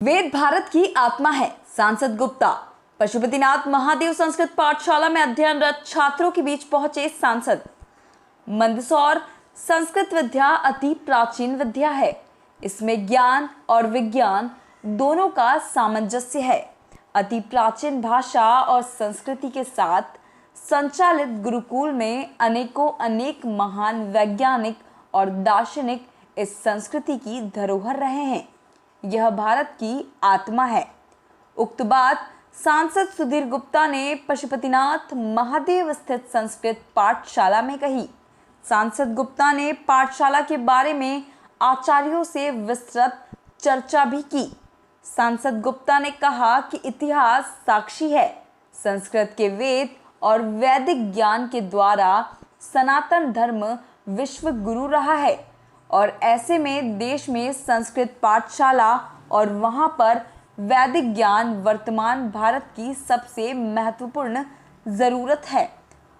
वेद भारत की आत्मा है। सांसद गुप्ता। पशुपतिनाथ महादेव संस्कृत पाठशाला में अध्ययनरत छात्रों के बीच पहुंचे सांसद। मंदसौर संस्कृत विद्या अति प्राचीन विद्या है। इसमें ज्ञान और विज्ञान दोनों का सामंजस्य है। अति प्राचीन भाषा और संस्कृति के साथ संचालित गुरुकुल में अनेक महान वैज्ञानिक और दार्शनिक इस संस्कृति की धरोहर रहे हैं। यह भारत की आत्मा है। उक्त बात सांसद सुधीर गुप्ता ने पशुपतिनाथ महादेव स्थित संस्कृत पाठशाला में कही। सांसद गुप्ता ने पाठशाला के बारे में आचार्यों से विस्तृत चर्चा भी की। सांसद गुप्ता ने कहा कि इतिहास साक्षी है। संस्कृत के वेद और वैदिक ज्ञान के द्वारा सनातन धर्म विश्व गुरु रहा है और ऐसे में देश में संस्कृत पाठशाला और वहाँ पर वैदिक ज्ञान वर्तमान भारत की सबसे महत्वपूर्ण ज़रूरत है।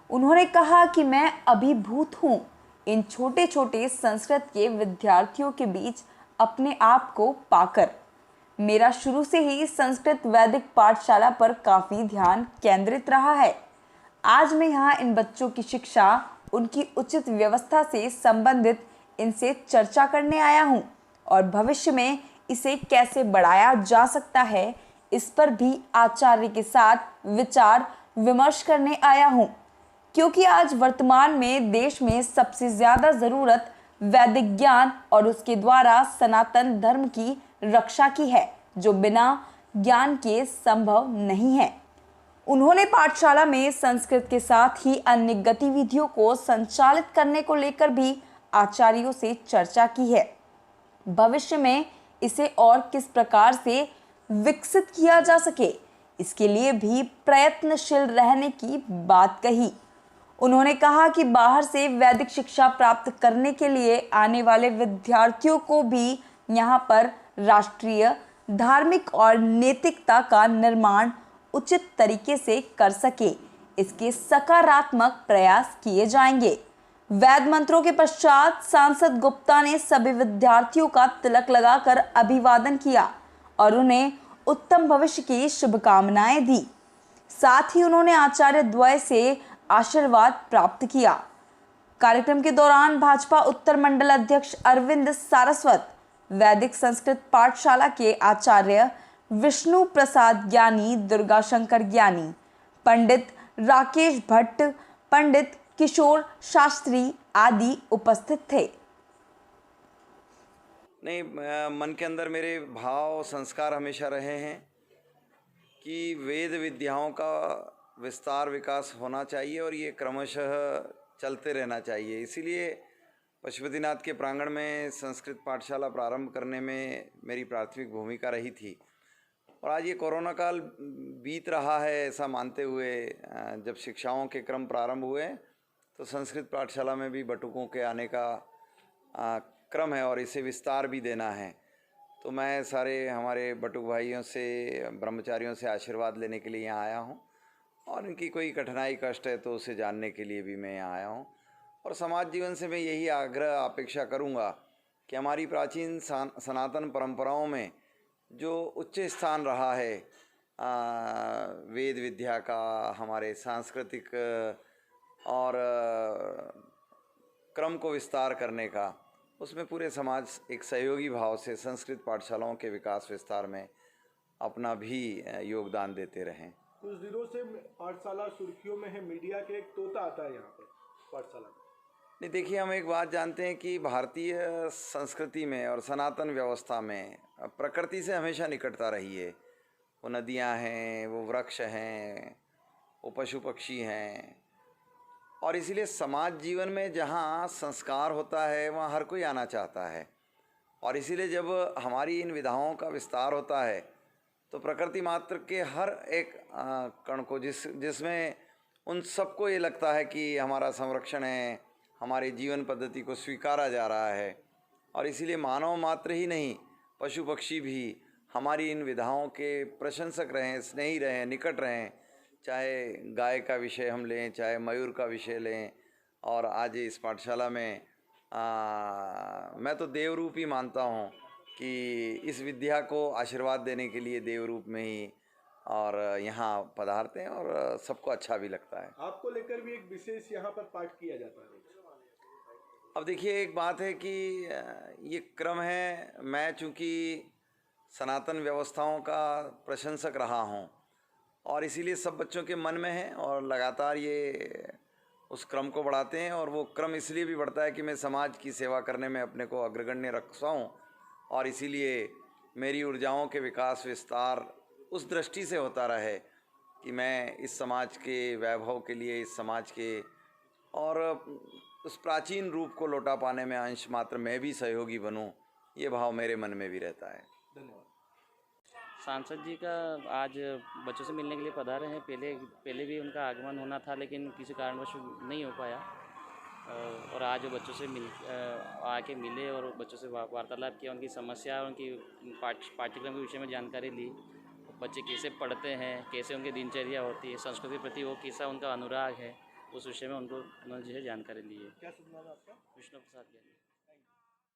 उन्होंने कहा कि मैं अभिभूत हूँ इन छोटे छोटे संस्कृत के विद्यार्थियों के बीच अपने आप को पाकर। मेरा शुरू से ही संस्कृत वैदिक पाठशाला पर काफ़ी ध्यान केंद्रित रहा है। आज मैं यहाँ इन बच्चों की शिक्षा, उनकी उचित व्यवस्था से संबंधित इनसे चर्चा करने आया हूँ और भविष्य में इसे कैसे बढ़ाया जा सकता है इस पर भी आचार्य के साथ विचार विमर्श करने आया हूँ, क्योंकि आज वर्तमान में देश में सबसे ज़्यादा ज़रूरत वैदिक ज्ञान और उसके द्वारा सनातन धर्म की रक्षा की है, जो बिना ज्ञान के संभव नहीं है। उन्होंने पाठशाला में संस्कृत के साथ ही अन्य गतिविधियों को संचालित करने को लेकर भी आचार्यों से चर्चा की है। भविष्य में इसे और किस प्रकार से विकसित किया जा सके, इसके लिए भी प्रयत्नशील रहने की बात कही। उन्होंने कहा कि बाहर से वैदिक शिक्षा प्राप्त करने के लिए आने वाले विद्यार्थियों को भी यहाँ पर राष्ट्रीय, धार्मिक और नैतिकता का निर्माण उचित तरीके से कर सके, इसके सकारात्मक प्रयास किए जाएंगे। वैद मंत्रों के पश्चात सांसद गुप्ता ने सभी विद्यार्थियों का तिलक लगाकर अभिवादन किया और उन्हें उत्तम भविष्य की शुभकामनाएं दी। साथ ही उन्होंने आचार्य द्वय से आशीर्वाद प्राप्त किया। कार्यक्रम के दौरान भाजपा उत्तर मंडल अध्यक्ष अरविंद सारस्वत, वैदिक संस्कृत पाठशाला के आचार्य विष्णु प्रसाद ज्ञानी, दुर्गा शंकर ज्ञानी, पंडित राकेश भट्ट, पंडित किशोर शास्त्री आदि उपस्थित थे। नहीं, मन के अंदर मेरे भाव संस्कार हमेशा रहे हैं कि वेद विद्याओं का विस्तार विकास होना चाहिए और ये क्रमशः चलते रहना चाहिए। इसीलिए पशुपतिनाथ के प्रांगण में संस्कृत पाठशाला प्रारंभ करने में मेरी प्राथमिक भूमिका रही थी। और आज ये कोरोना काल बीत रहा है ऐसा मानते हुए जब शिक्षाओं के क्रम प्रारंभ हुए तो संस्कृत पाठशाला में भी बटुकों के आने का क्रम है और इसे विस्तार भी देना है। तो मैं सारे हमारे बटुक भाइयों से, ब्रह्मचारियों से आशीर्वाद लेने के लिए यहाँ आया हूँ और इनकी कोई कठिनाई कष्ट है तो उसे जानने के लिए भी मैं यहाँ आया हूँ। और समाज जीवन से मैं यही आग्रह अपेक्षा करूँगा कि हमारी प्राचीन सनातन परंपराओं में जो उच्च स्थान रहा है वेद विद्या का, हमारे सांस्कृतिक और क्रम को विस्तार करने का, उसमें पूरे समाज एक सहयोगी भाव से संस्कृत पाठशालाओं के विकास विस्तार में अपना भी योगदान देते रहें। कुछ दिनों से पाठशाला सुर्खियों में है, मीडिया के एक तोता आता है यहाँ पर पाठशाला में। नहीं, देखिए, हम एक बात जानते हैं कि भारतीय संस्कृति में और सनातन व्यवस्था में प्रकृति से हमेशा निकटता रही है। वो नदियाँ हैं, वो वृक्ष हैं, वो पशु पक्षी हैं और इसीलिए समाज जीवन में जहाँ संस्कार होता है वहाँ हर कोई आना चाहता है। और इसीलिए जब हमारी इन विधाओं का विस्तार होता है तो प्रकृति मात्र के हर एक कण को जिसमें उन सबको ये लगता है कि हमारा संरक्षण है, हमारी जीवन पद्धति को स्वीकारा जा रहा है। और इसीलिए मानव मात्र ही नहीं, पशु पक्षी भी हमारी इन विधाओं के प्रशंसक रहें, स्नेही रहें, निकट रहें। चाहे गाय का विषय हम लें, चाहे मयूर का विषय लें। और आज इस पाठशाला में मैं तो देवरूप ही मानता हूँ कि इस विद्या को आशीर्वाद देने के लिए देव रूप में ही और यहाँ पधारते हैं और सबको अच्छा भी लगता है। आपको लेकर भी एक विशेष यहाँ पर पाठ किया जाता है। अब देखिए, एक बात है कि ये क्रम है, मैं चूँकि सनातन व्यवस्थाओं का प्रशंसक रहा हूँ और इसीलिए सब बच्चों के मन में है और लगातार ये उस क्रम को बढ़ाते हैं। और वो क्रम इसलिए भी बढ़ता है कि मैं समाज की सेवा करने में अपने को अग्रगण्य रखता हूँ और इसीलिए मेरी ऊर्जाओं के विकास विस्तार उस दृष्टि से होता रहे कि मैं इस समाज के वैभव के लिए, इस समाज के और उस प्राचीन रूप को लौटा पाने में अंश मात्र मैं भी सहयोगी बनूं, ये भाव मेरे मन में भी रहता है। धन्यवाद। सांसद जी का आज बच्चों से मिलने के लिए पधारे हैं। पहले भी उनका आगमन होना था, लेकिन किसी कारणवश नहीं हो पाया। और आज बच्चों से आके मिले और बच्चों से वार्तालाप किया, उनकी समस्या और उनकी पाठ्यक्रम के विषय में जानकारी ली। बच्चे कैसे पढ़ते हैं, कैसे उनकी दिनचर्या होती है, संस्कृति के प्रति वो कैसा उनका अनुराग है, उस विषय में उन्होंने जो है जानकारी ली है। क्या शुभ नाम है आपका? विष्णु प्रसाद ज्ञानी।